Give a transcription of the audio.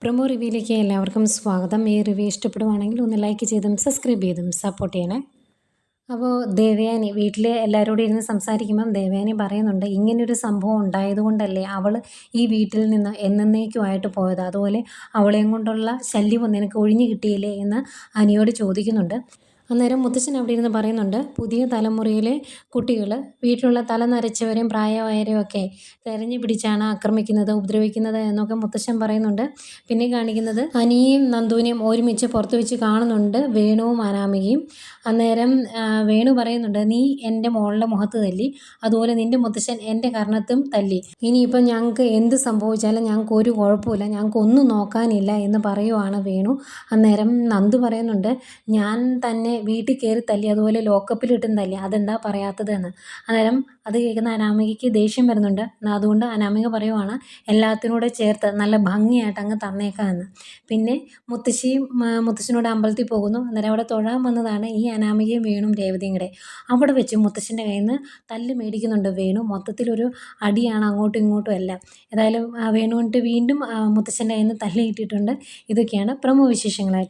Promo റിവ്യൂയിലേക്ക് എല്ലാവർക്കും സ്വാഗതം. ഈ റിവ്യൂ ഇഷ്ടപ്പെടുവാണെങ്കിൽ ഒന്ന് ലൈക്ക് ചെയ്തും സബ്സ്ക്രൈബ് ചെയ്തും സപ്പോർട്ട് ചെയ്യണേ. അപ്പോൾ ദേവയാനി വീട്ടിൽ എല്ലാവരോടും ഇരുന്ന് സംസാരിക്കുമ്പം ദേവയാനി പറയുന്നുണ്ട്, ഇങ്ങനൊരു സംഭവം ഉണ്ടായതുകൊണ്ടല്ലേ അവൾ ഈ വീട്ടിൽ നിന്ന് എന്നേക്കുമായിട്ട് പോയത്, അതുപോലെ അവളെയും കൊണ്ടുള്ള ശല്യമൊന്നും നിനക്ക് ഒഴിഞ്ഞു കിട്ടിയില്ലേ എന്ന് അനിയോട് ചോദിക്കുന്നുണ്ട്. അന്നേരം മുത്തച്ഛൻ അവിടെ ഇരുന്ന് പറയുന്നുണ്ട്, പുതിയ തലമുറയിലെ കുട്ടികൾ വീട്ടിലുള്ള തല നരച്ചവരെയും പ്രായമായവരെയും ഒക്കെ തെരഞ്ഞു പിടിച്ചാണ് ആക്രമിക്കുന്നത്, ഉപദ്രവിക്കുന്നത് എന്നൊക്കെ മുത്തച്ഛൻ പറയുന്നുണ്ട്. പിന്നെ കാണിക്കുന്നത് അനിയും നന്ദുവിനെയും ഒരുമിച്ച് പുറത്ത് വെച്ച് കാണുന്നുണ്ട്, വേണുവും അനാമികയും. അന്നേരം വേണു പറയുന്നുണ്ട്, നീ എൻ്റെ മോളുടെ മുഖത്ത് തല്ലി, അതുപോലെ നിൻ്റെ മുത്തച്ഛൻ എൻ്റെ കർണത്തും തല്ലി, ഇനിയിപ്പം ഞങ്ങൾക്ക് എന്ത് സംഭവിച്ചാലും ഞങ്ങൾക്ക് ഒരു കുഴപ്പമില്ല, ഞങ്ങൾക്ക് ഒന്നും നോക്കാനില്ല എന്ന് പറയുവാണ് വേണു. അന്നേരം നന്ദു പറയുന്നുണ്ട്, ഞാൻ തന്നെ വീട്ടിൽ കയറി തല്ലി, അതുപോലെ ലോക്കപ്പിലിട്ടും തല്ലി, അതെന്താ പറയാത്തത് എന്ന്. അന്നേരം അത് കേൾക്കുന്ന അനാമികയ്ക്ക് ദേഷ്യം വരുന്നുണ്ട്. അതുകൊണ്ട് അനാമിക പറയുവാണ്, എല്ലാത്തിനൂടെ ചേർത്ത് നല്ല ഭംഗിയായിട്ട് അങ്ങ് തന്നേക്കാമെന്ന്. പിന്നെ മുത്തശ്ശനോട് അമ്പലത്തിൽ പോകുന്നു. അന്നേരം അവിടെ തൊഴാൻ വന്നതാണ് ഈ അനാമികയും വേണും രേവതിയും കൂടെ. അവിടെ വെച്ച് മുത്തശ്ശൻ്റെ കയ്യിൽ നിന്ന് തല്ല് മേടിക്കുന്നുണ്ട് വേണു. മൊത്തത്തിലൊരു അടിയാണ് അങ്ങോട്ടും ഇങ്ങോട്ടും എല്ലാം. ഏതായാലും വേണു വീണ്ടും മുത്തശ്ശൻ്റെ കയ്യിൽ നിന്ന് തല്ല് കിട്ടിയിട്ടുണ്ട്. ഇതൊക്കെയാണ് പ്രമുഖ വിശേഷങ്ങളായിട്ട്.